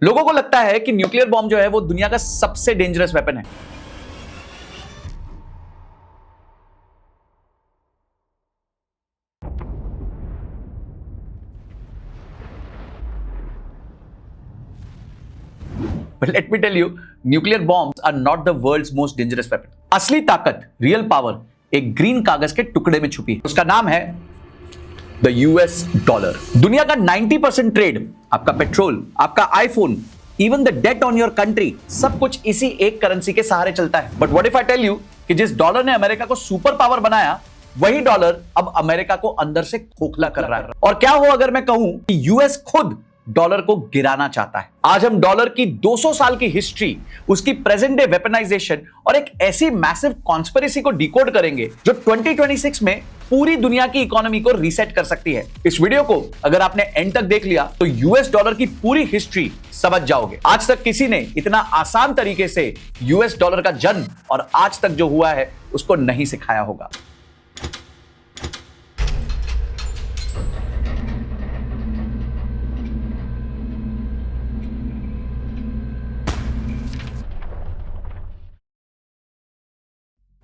लोगों को लगता है कि न्यूक्लियर बॉम्ब जो है वो दुनिया का सबसे डेंजरस वेपन है। But let me tell you, nuclear bombs are not the world's most dangerous weapon. असली ताकत, रियल पावर एक ग्रीन कागज के टुकड़े में छुपी है। उसका नाम है द यूएस डॉलर। दुनिया का 90% ट्रेड, आपका पेट्रोल, आपका iPhone, even the debt on your country, सब कुछ इसी एक करेंसी के सहारे चलता है। But what if I tell you कि जिस डॉलर ने अमेरिका को सुपर पावर बनाया, वही डॉलर अब अमेरिका को अंदर से खोखला कर रहा है। और क्या हो अगर मैं कहूं कि यूएस खुद डॉलर को गिराना चाहता है। आज हम डॉलर की 200 साल की हिस्ट्री, उसकी प्रेजेंट डे वेपनाइजेशन और एक ऐसी मैसिव कॉन्स्पिरेसी को डिकोड करेंगे जो 2026 में पूरी दुनिया की इकोनॉमी को रीसेट कर सकती है। इस वीडियो को अगर आपने एंड तक देख लिया तो यूएस डॉलर की पूरी हिस्ट्री समझ जाओगे। आज तक किसी ने इतना आसान तरीके से यूएस डॉलर का जन्म और आज तक जो हुआ है उसको नहीं सिखाया होगा।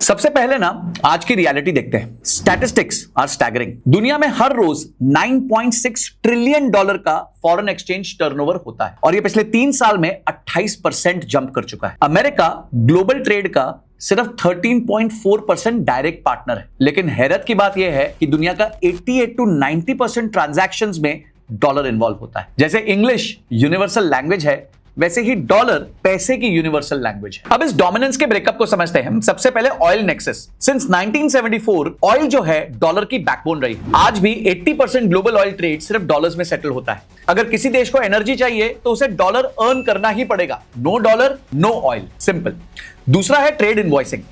सबसे पहले ना आज की रियलिटी देखते हैं। Statistics are staggering. दुनिया में हर रोज 9.6 ट्रिलियन डॉलर का फॉरेन एक्सचेंज टर्नओवर होता है और ये पिछले 3 साल में 28% जंप कर चुका है। अमेरिका ग्लोबल ट्रेड का सिर्फ 13.4% डायरेक्ट पार्टनर है, लेकिन हैरत की बात यह है कि दुनिया का 88 to 90% ट्रांजैक्शंस में डॉलर इन्वॉल्व होता है। जैसे इंग्लिश यूनिवर्सल लैंग्वेज है, वैसे ही डॉलर पैसे की यूनिवर्सल लैंग्वेज है। अब इस डोमिनेंस के ब्रेकअप को समझते हैं। सबसे पहले ऑयल नेक्सस। सिंस 1974 ऑयल जो है डॉलर की बैकबोन रही। आज भी 80% ग्लोबल ऑयल ट्रेड सिर्फ डॉलर्स में सेटल होता है। अगर किसी देश को एनर्जी चाहिए तो उसे डॉलर अर्न करना ही पड़ेगा। No dollar no oil, simple. दूसरा है ट्रेड इनवॉइसिंग।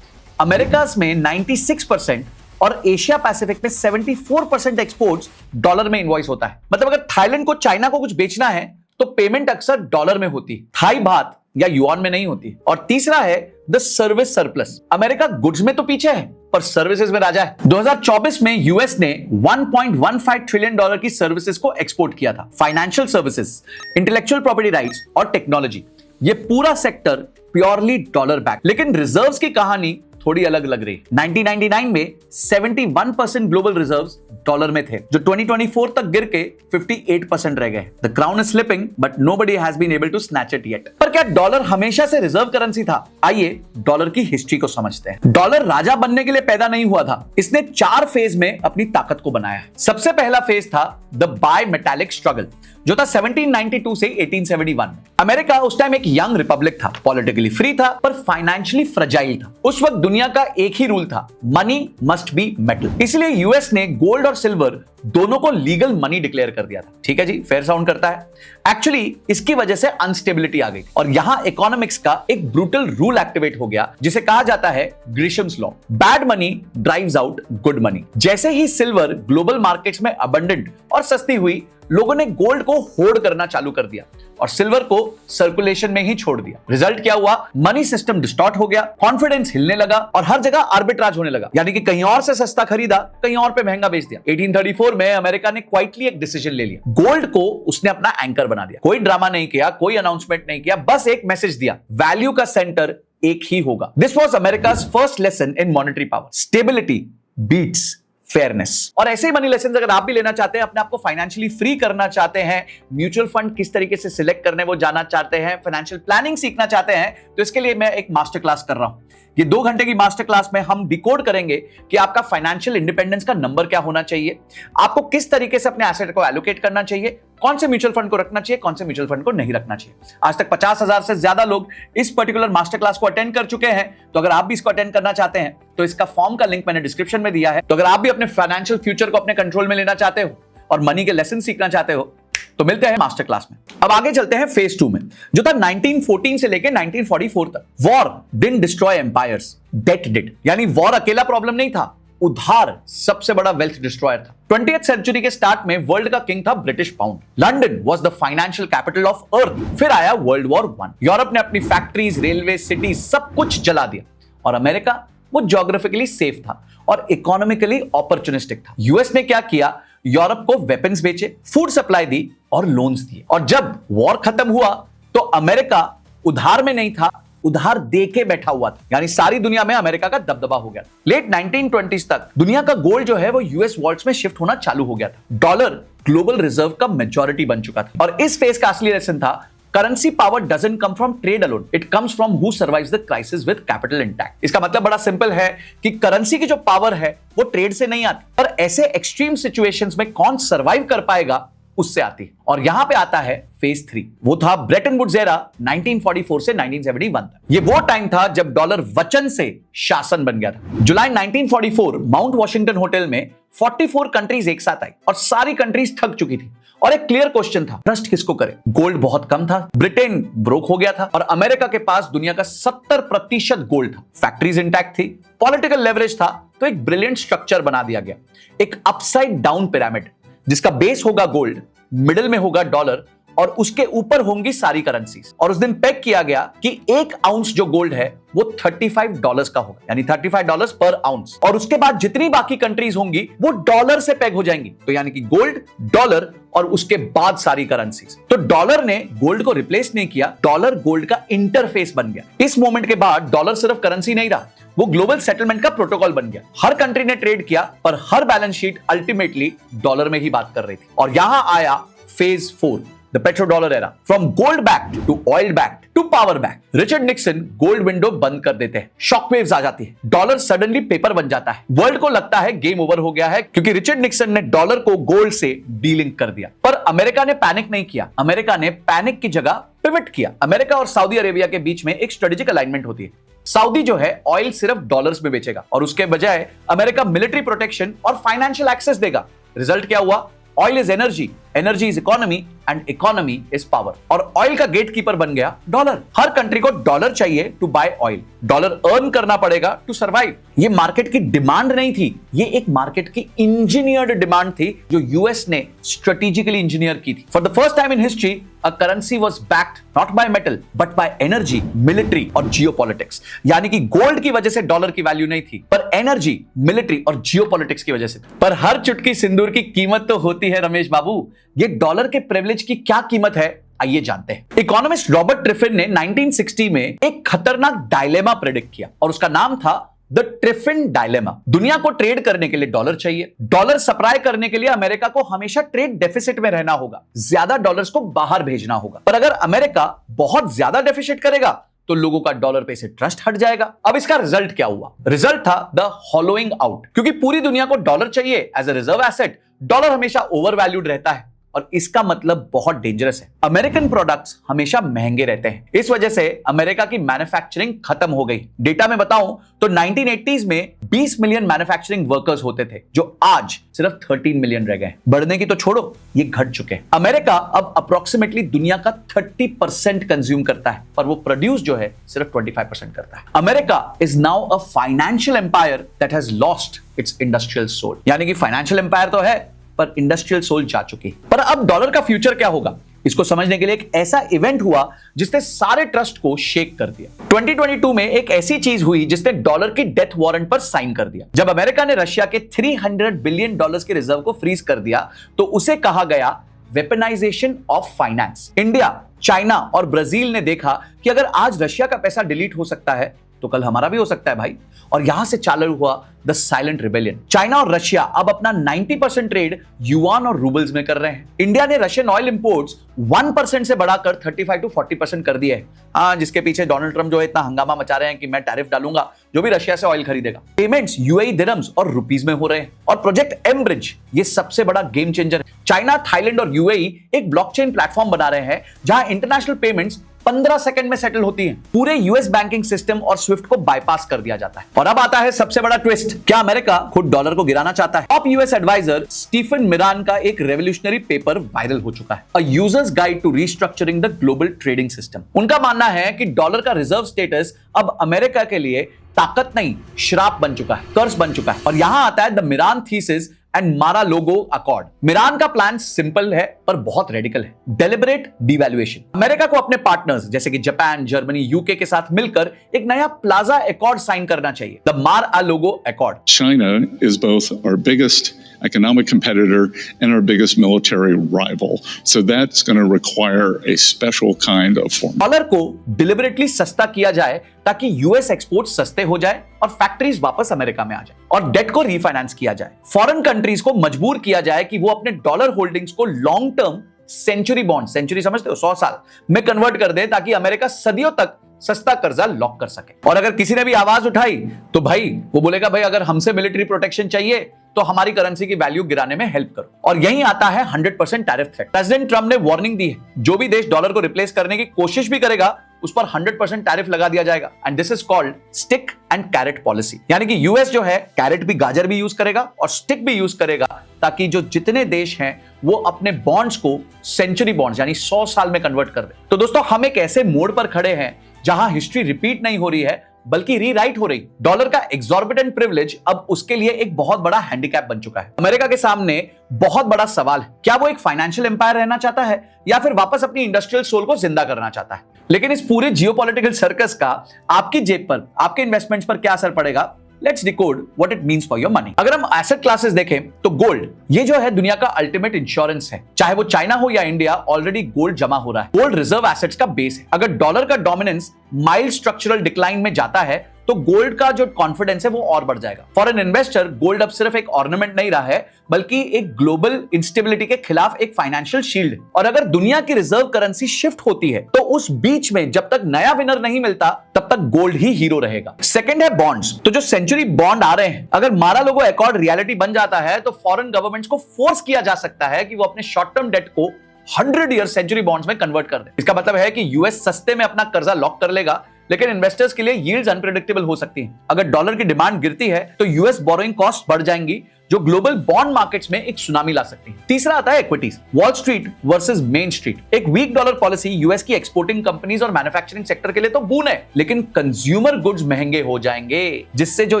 अमेरिका में 96% और एशिया पैसिफिक में 74% एक्सपोर्ट्स डॉलर में इनवॉइस होता है। मतलब अगर थाईलैंड को चाइना को कुछ बेचना है तो पेमेंट अक्सर डॉलर में होती, थाई बात या युआन में नहीं होती। और तीसरा है the service surplus. America goods में तो पीछे है पर सर्विसेज में राजा है। 2024 में यूएस ने 1.15 ट्रिलियन डॉलर की सर्विसेज को एक्सपोर्ट किया था। Financial services, intellectual property rights और टेक्नोलॉजी, ये पूरा सेक्टर प्योरली डॉलर बैक। लेकिन रिजर्व्स की कहानी थोड़ी अलग लग रही। 1999 में 71% ग्लोबल रिजर्व्स डॉलर में थे, जो 2024 तक गिर के 58% रह गए। The crown is slipping but nobody has been able to snatch it yet. पर क्या डॉलर हमेशा से रिजर्व करेंसी था? आइए डॉलर की हिस्ट्री को समझते हैं। डॉलर राजा बनने के लिए पैदा नहीं हुआ था, इसने 4 फेज में अपनी ताकत को बनाया है। सबसे पहला फेज था द बाय मेटालिक स्ट्रगल, जो था 1792 से 1871 में। अमेरिका उस टाइम एक यंग रिपब्लिक था, पॉलिटिकली फ्री था पर फाइनेंशियली फ्रजाइल था। उस वक्त दुनिया का एक ही रूल था, मनी मस्ट बी मेटल। इसलिए यूएस ने गोल्ड और सिल्वर दोनों को लीगल मनी डिक्लेयर कर दिया था। ठीक है जी, फेयर साउंड करता है। एक्चुअली इसकी वजह से अनस्टेबिलिटी आ गई और यहां इकोनॉमिक्स का एक ब्रूटल रूल एक्टिवेट हो गया जिसे कहा जाता है Gresham's law. Bad money drives out good money. जैसे ही सिल्वर ग्लोबल मार्केट्स में अबंडेंट और सस्ती हुई, लोगों ने गोल्ड को होर्ड करना चालू कर दिया और सिल्वर को सर्कुलेशन में ही छोड़ दिया। रिजल्ट क्या हुआ? मनी सिस्टम डिस्टॉर्ट हो गया, कॉन्फिडेंस हिलने लगा और हर जगह आर्बिट्राज होने लगा, यानी कि कहीं और से सस्ता खरीदा, कहीं और पे महंगा बेच दिया। 1834 में अमेरिका ने क्वाइटली एक डिसीजन ले लिया। गोल्ड को उसने अपना एंकर बना दिया। कोई ड्रामा नहीं किया, कोई अनाउंसमेंट नहीं किया, बस एक मैसेज दिया, वैल्यू का सेंटर एक ही होगा। This was America's first lesson in monetary power. Stability beats fairness. और ऐसे ही मनी लेसन अगर आप भी लेना चाहते हैं, अपने आप को फाइनेंशियली फ्री करना चाहते हैं, म्यूचुअल फंड किस तरीके से सिलेक्ट करने वो जानना चाहते हैं, फाइनेंशियल प्लानिंग सीखना चाहते हैं, तो इसके लिए मैं एक मास्टर क्लास कर रहा हूं। ये 2 घंटे की मास्टर क्लास में हम डिकोड करेंगे कि आपका फाइनेंशियल इंडिपेंडेंस का नंबर क्या होना चाहिए, आपको किस तरीके से अपने एसेट को एलोकेट करना चाहिए, कौन से म्यूचुअल फंड को रखना चाहिए, कौन से म्यूचुअल फंड को नहीं रखना चाहिए। आज तक 50,000 से ज्यादा लोग इस पर्टिकुलर मास्टर क्लास को अटेंड कर चुके हैं, तो अगर आप भी इसको अटेंड करना चाहते हैं तो इसका फॉर्म का लिंक मैंने डिस्क्रिप्शन में दिया है। तो अगर आप भी अपने फाइनेंशियल फ्यूचर को अपने कंट्रोल में लेना चाहते हो और मनी के लेसन सीखना चाहते हो तो मिलते हैं मास्टर क्लास में। अब आगे चलते हैं फेज 2 में, जो था 1914 से लेकर 1944 तक। War didn't destroy empires, debt did. यानी वॉर अकेला प्रॉब्लम नहीं था, उधार सबसे बड़ा वेल्थ डिस्ट्रॉयर था। 20th सेंचुरी के स्टार्ट में वर्ल्ड का किंग था British pound. London was the financial capital of earth. फिर आया वर्ल्ड वॉर 1। यूरोप ने अपनी फैक्ट्रीज, रेलवे, सिटीज सब कुछ जला दिया और अमेरिका वो ज्योग्राफिकली सेफ था और इकोनॉमिकली अपॉर्चुनिस्टिक था। यूएस ने क्या किया? यूरोप को वेपन्स बेचे, फूड सप्लाई दी और लोन्स दिए। और जब वॉर खत्म हुआ तो अमेरिका उधार में नहीं था, उधार देके बैठा हुआ था, यानी सारी दुनिया में अमेरिका का दबदबा हो गया। लेट 1920s तक दुनिया का गोल्ड जो है वो यूएस वॉल्ट्स में शिफ्ट होना चालू हो गया था। डॉलर ग्लोबल रिजर्व का मेजॉरिटी बन चुका था और इस फेज का असली लेसन था currency power doesn't come from trade alone, it comes from who survives the crisis with capital intact. इसका मतलब बड़ा सिंपल है कि करेंसी की जो पावर है वो ट्रेड से नहीं आती, पर ऐसे एक्सट्रीम सिचुएशंस में कौन सर्वाइव कर पाएगा उससे आती है। और यहां पे आता है फेज 3, वो था ब्रेटन वुड्स एरा 1944 से 1971 तक। ये वो टाइम था जब डॉलर वचन से शासन बन गया था। जुलाई 1944 माउंट वॉशिंगटन होटल में 44 कंट्रीज एक साथ आई और सारी कंट्रीज थक चुकी थी और एक क्लियर क्वेश्चन था, ट्रस्ट किसको करे। गोल्ड बहुत कम था, ब्रिटेन ब्रोक हो गया था और अमेरिका के पास दुनिया का 70% गोल्ड था, फैक्ट्रीज इंटैक्ट थी, पॉलिटिकल लेवरेज था, तो एक ब्रिलियंट स्ट्रक्चर बना दिया गया, एक अपसाइड डाउन पिरामिड जिसका बेस होगा गोल्ड, मिडिल में होगा डॉलर और उसके ऊपर होंगी सारी करेंसीज। और उस दिन पेग किया गया कि 1 आउंस जो गोल्ड है वो $35 का होगा, यानी $35 पर आउंस, और उसके बाद जितनी बाकी कंट्रीज होंगी वो डॉलर से पेग हो जाएंगी, तो यानी कि गोल्ड, डॉलर और उसके बाद सारी करेंसीज। तो डॉलर ने गोल्ड को रिप्लेस नहीं किया, डॉलर गोल्ड का इंटरफेस बन गया। इस मोमेंट के बाद डॉलर सिर्फ करेंसी नहीं रहा, वो ग्लोबल सेटलमेंट का प्रोटोकॉल बन गया। हर कंट्री ने ट्रेड किया पर हर बैलेंस शीट अल्टीमेटली डॉलर में ही बात कर रही थी। और यहां आया phase 4, the petrodollar era, from gold backed to oil backed to power backed. Richard Nixon gold window बंद कर देते हैं, शॉकवेव्स आ जाती है, डॉलर सडनली पेपर बन जाता है, वर्ल्ड को लगता है गेम ओवर हो गया है क्योंकि रिचर्ड निक्सन ने डॉलर को गोल्ड से डीलिंक कर दिया। पर अमेरिका ने पैनिक नहीं किया, अमेरिका ने पैनिक की जगह पिवट किया। अमेरिका और सऊदी अरेबिया के बीच में एक स्ट्रेटेजिक अलाइनमेंट होती है। सऊदी जो है ऑयल सिर्फ डॉलर्स में बेचेगा और उसके बजाय अमेरिका मिलिट्री प्रोटेक्शन और फाइनेंशियल एक्सेस देगा। रिजल्ट क्या हुआ? Oil is energy, energy is economy and economy is power. और ऑयल का गेटकीपर बन गया डॉलर। हर कंट्री को डॉलर चाहिए to buy oil, dollar earn करना पड़ेगा टू सर्वाइव। ये मार्केट की डिमांड नहीं थी, ये एक मार्केट की इंजीनियर्ड डिमांड थी जो यूएस ने स्ट्रेटेजिकली इंजीनियर की थी। For the first time in history a currency was backed not by metal but by energy, military और जियोपॉलिटिक्स। यानी कि गोल्ड की वजह से डॉलर की वैल्यू नहीं थी, पर एनर्जी, मिलिट्री और जियोपॉलिटिक्स की वजह से थी। पर हर चुटकी सिंदूर की कीमत तो होती है रमेश बाबू। ये डॉलर के प्रिविलेज की क्या कीमत है, आइए जानते हैं। इकोनॉमिस्ट रॉबर्ट ट्रिफिन ने 1960 में एक खतरनाक डायलेमा प्रेडिक्ट किया और उसका नाम था द ट्रिफिन डायलेमा। दुनिया को ट्रेड करने के लिए डॉलर चाहिए, डॉलर सप्लाई करने के लिए अमेरिका को हमेशा ट्रेड डेफिसिट में रहना होगा, ज्यादा डॉलर्स को बाहर भेजना होगा। पर अगर अमेरिका बहुत ज्यादा डेफिसिट करेगा तो लोगों का डॉलर पे से ट्रस्ट हट जाएगा। अब इसका रिजल्ट क्या हुआ? रिजल्ट था द हॉलोइंग आउट, क्योंकि पूरी दुनिया को डॉलर चाहिए as a reserve asset. Dollar हमेशा ओवर वैल्यूड रहता है और इसका मतलब बहुत डेंजरस है। अमेरिकन प्रोडक्ट्स हमेशा महंगे रहते हैं, इस वजह से अमेरिका की मैन्युफैक्चरिंग खत्म हो गई। डेटा में बताऊं तो 1980s में 20 मिलियन मैन्युफैक्चरिंग वर्कर्स होते थे जो आज सिर्फ 13 मिलियन रह गए। बढ़ने की तो छोड़ो, ये घट चुके हैं। अमेरिका अब अप्रोक्सीमेटली दुनिया का 30% कंज्यूम करता है, पर वो प्रोड्यूस जो है सिर्फ 25% करता है। America is now a financial empire that has lost its industrial soul. यानी कि फाइनेंशियल एम्पायर तो है पर इंडस्ट्रियल सोल जा चुकी। पर अब डॉलर का फ्यूचर क्या होगा, इसको समझने के लिए एक ऐसा इवेंट हुआ जिसने सारे ट्रस्ट को शेक कर दिया। 2022 में एक ऐसी चीज हुई जिसने डॉलर की डेथ वारंट पर साइन कर दिया। जब अमेरिका ने रशिया के $300 बिलियन के रिजर्व को फ्रीज कर दिया तो उसे कहा गया weaponisation of finance. India, China और ब्राजील ने देखा कि अगर आज रशिया का पैसा डिलीट हो सकता है तो कल हमारा भी हो सकता है भाई, और यहां से चालू हुआ द साइलेंट रिबेलियन। चाइना और रशिया अब अपना 90% ट्रेड युआन और रूबल्स में कर रहे हैं। इंडिया ने रशियन ऑयल इंपोर्ट्स 1% से बढ़ाकर 35 to 40% कर दिए हैं, जिसके पीछे डोनाल्ड ट्रंप जो है इतना हंगामा मचा रहे हैं कि मैं टैरिफ डालूंगा जो भी रशिया से ऑयल खरीदेगा। पेमेंट्स यूएई दिरहम्स और रुपीस में हो रहे हैं। और प्रोजेक्ट एम ब्रिज ये सबसे बड़ा गेम चेंजर है। चाइना, थाईलैंड और यूएई एक ब्लॉकचेन प्लेटफॉर्म बना रहे हैं जहां इंटरनेशनल पेमेंट्स 15 सेकंड में सेटल होती हैं। पूरे यूएस बैंकिंग सिस्टम और स्विफ्ट को बाईपास कर दिया जाता है। और अब आता है सबसे बड़ा ट्विस्ट, क्या अमेरिका खुद डॉलर को गिराना चाहता है? Top US adviser Stephen Miran का एक रेवोल्यूशनरी पेपर वायरल हो चुका है, a user's guide to restructuring the global trading system. उनका मानना है कि डॉलर का रिजर्व स्टेटस अब अमेरिका के लिए ताकत नहीं, श्राप बन चुका है, कर्ज बन चुका है। और यहां आता है the Miran thesis and Mar-a-Lago accord. Miran का प्लान सिंपल है पर बहुत रेडिकल है, डेलिबरेट डिवैल्यूएशन। अमेरिका को अपने पार्टनर्स जैसे कि जापान, जर्मनी, यूके के साथ मिलकर एक नया प्लाजा अकॉर्ड साइन करना चाहिए, the Mar-a-Lago accord. China is both our biggest economic competitor and our biggest military rival. So that's going to require a special kind of form. Dollar को deliberately सस्ता किया जाए ताकि यूएस एक्सपोर्ट सस्ते हो जाए और फैक्ट्रीज वापस अमेरिका में आ जाए और डेट को रीफाइनेंस किया जाए। फॉरेन कंट्रीज को मजबूर किया जाए कि वो अपने डॉलर होल्डिंग्स को long term century bond, century समझते हो, 100 साल में कन्वर्ट कर दे ताकि अमेरिका सदियों तक सस्ता कर्जा लॉक कर सके। और अगर किसी ने भी आवाज उठाई तो भाई वो बोलेगा भाई अगर हमसे मिलिट्री प्रोटेक्शन चाहिए तो हमारी करेंसी की वैल्यू गिराने में हेल्प करो। और यही आता है 100% टैरिफ थ्रेट। प्रेसिडेंट ट्रंप ने वार्निंग दी है, जो भी देश डॉलर को रिप्लेस करने की कोशिश भी करेगा उस पर 100% टैरिफ लगा दिया जाएगा। And this is called stick and carrot policy, यानी कि यूएस जो है कैरेट भी, गाजर भी यूज करेगा और स्टिक भी यूज करेगा ताकि जो जितने देश हैं वो अपने बॉन्ड्स को सेंचुरी बॉन्ड्स यानी 100 साल में कन्वर्ट कर दे। तो दोस्तों हम एक ऐसे मोड़ पर खड़े हैं जहां हिस्ट्री रिपीट नहीं हो रही है बल्कि रीराइट हो रही। डॉलर का एक्सॉर्बिटेंट प्रिविलेज अब उसके लिए एक बहुत बड़ा हैंडीकैप बन चुका है। अमेरिका के सामने बहुत बड़ा सवाल है, क्या वो एक फाइनेंशियल एम्पायर रहना चाहता है या फिर वापस अपनी इंडस्ट्रियल सोल को जिंदा करना चाहता है। लेकिन इस पूरे जियोपॉलिटिकल सर्कस का आपकी जेब पर, आपके इन्वेस्टमेंट्स पर क्या असर पड़ेगा? Let's decode what it means for your money. अगर हम एसेट क्लासेस देखें तो गोल्ड, ये जो है दुनिया का अल्टीमेट इंश्योरेंस है। चाहे वो चाइना हो या इंडिया, ऑलरेडी गोल्ड जमा हो रहा है। गोल्ड रिजर्व एसेट्स का बेस है। अगर डॉलर का डोमिनेंस माइल्ड स्ट्रक्चरल डिक्लाइन में जाता है तो गोल्ड का जो कॉन्फिडेंस है वो और बढ़ जाएगा। फॉर एन इन्वेस्टर गोल्ड अब सिर्फ एक ऑर्नामेंट नहीं रहा है बल्कि एक ग्लोबल इंस्टेबिलिटी के खिलाफ एक फाइनेंशियल शील्ड है। और अगर दुनिया की रिजर्व करेंसी शिफ्ट होती है तो उस बीच में जब तक नया विनर नहीं मिलता तब तक गोल्ड ही हीरो रहेगा। सेकंड है बॉन्ड्स। तो जो सेंचुरी बॉन्ड आ रहे हैं, अगर मारा लोगो एकॉर्ड रियलिटी बन जाता है तो फॉरेन गवर्नमेंट्स को फोर्स किया जा सकता है कि वो अपने शॉर्ट टर्म डेट को 100 ईयर सेंचुरी बॉन्ड्स में कन्वर्ट कर दे। इसका मतलब है कि यूएस सस्ते में अपना कर्जा लॉक कर लेगा, लेकिन इन्वेस्टर्स के लिए यील्ड्स अनप्रेडिक्टेबल हो सकती हैं। अगर डॉलर की डिमांड गिरती है तो यूएस बोरोइंग कॉस्ट बढ़ जाएंगी, जो ग्लोबल बॉन्ड मार्केट्स में एक सुनामी ला सकती है। तीसरा आता है equities. Wall street versus main street. एक वीक डॉलर पॉलिसी यूएस की एक्सपोर्टिंग कंपनीज और मैन्युफैक्चरिंग सेक्टर के लिए तो बून है, लेकिन कंज्यूमर गुड्स महंगे हो जाएंगे, जिससे जो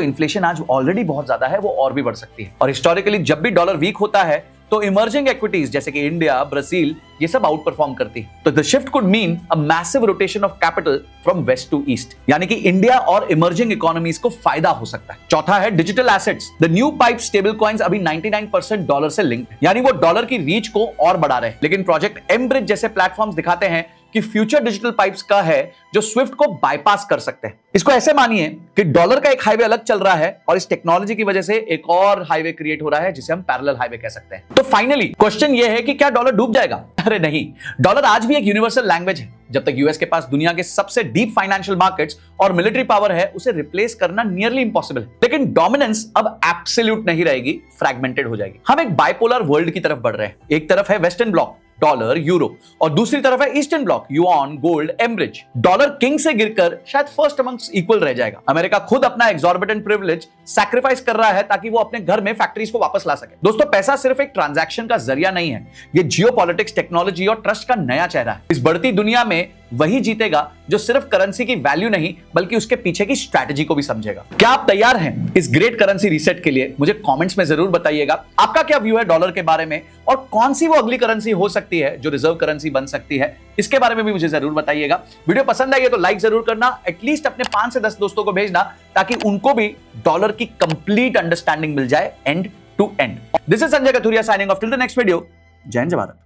इन्फ्लेशन आज ऑलरेडी बहुत ज्यादा है वो और भी बढ़ सकती है। और हिस्टोरिकली जब भी डॉलर वीक होता है तो इमर्जिंग इक्विटीज जैसे कि इंडिया, ब्राजील, ये सब आउट परफॉर्म करती है। तो the shift could mean a massive rotation of capital from west to east, यानी कि इंडिया और इमर्जिंग इकोनॉमीज को फायदा हो सकता है। चौथा है digital assets. The new pipe stable coins अभी 99% डॉलर से लिंक्ड है, यानी वो डॉलर की रीच को और बढ़ा रहे हैं। लेकिन प्रोजेक्ट एम ब्रिज जैसे प्लेटफॉर्म्स दिखाते हैं कि फ्यूचर डिजिटल पाइप्स का है जो स्विफ्ट को बाईपास कर सकते हैं। इसको ऐसे मानिए कि डॉलर का एक हाईवे अलग चल रहा है और इस टेक्नोलॉजी की वजह से एक और हाईवे क्रिएट हो रहा है जिसे हम पैरेलल हाईवे कह सकते हैं। तो फाइनली क्वेश्चन ये है कि क्या डॉलर डूब जाएगा? अरे नहीं, डॉलर आज भी एक यूनिवर्सल लैंग्वेज है। जब तक यूएस के पास दुनिया के सबसे डीप फाइनेंशियल मार्केट्स और मिलिट्री पावर है, उसे रिप्लेस करना नियरली इंपॉसिबल है। लेकिन डोमिनेंस अब एब्सोल्यूट नहीं रहेगी, फ्रैगमेंटेड हो जाएगी। हम एक बाइपोलर वर्ल्ड की तरफ बढ़ रहे हैं। एक तरफ है वेस्टर्न ब्लॉक, डॉलर, यूरो, और दूसरी तरफ है ईस्टर्न ब्लॉक, युआन, गोल्ड, एम्ब्रिज। डॉलर किंग से गिरकर शायद फर्स्ट अमंग्स इक्वल रह जाएगा। अमेरिका खुद अपना एक्सॉर्बिटेंट प्रिविलेज सैक्रिफाइस कर रहा है ताकि वो अपने घर में फैक्ट्रीज को वापस ला सके। दोस्तों पैसा सिर्फ एक ट्रांजैक्शन का जरिया नहीं है, ये जियोपॉलिटिक्स, टेक्नोलॉजी और ट्रस्ट का नया चेहरा है। इस बढ़ती दुनिया में वही जीतेगा जो सिर्फ करेंसी की वैल्यू नहीं बल्कि उसके पीछे की स्ट्रैटेजी को भी समझेगा। क्या आप तैयार हैं इस ग्रेट करेंसी रीसेट के लिए? मुझे कमेंट्स में जरूर बताइएगा आपका क्या व्यू है डॉलर के बारे में और कौन सी वो अगली करेंसी हो सकती है जो रिजर्व करेंसी बन सकती है, इसके बारे में भी मुझे जरूर बताइएगा। वीडियो पसंद आई है तो लाइक जरूर करना, एटलीस्ट अपने 5 से 10 दोस्तों को भेजना ताकि उनको भी डॉलर की कंप्लीट अंडरस्टैंडिंग मिल जाए end to end. This is Sanjay Kathuria signing off till the next video. जय हिंद, जय भारत।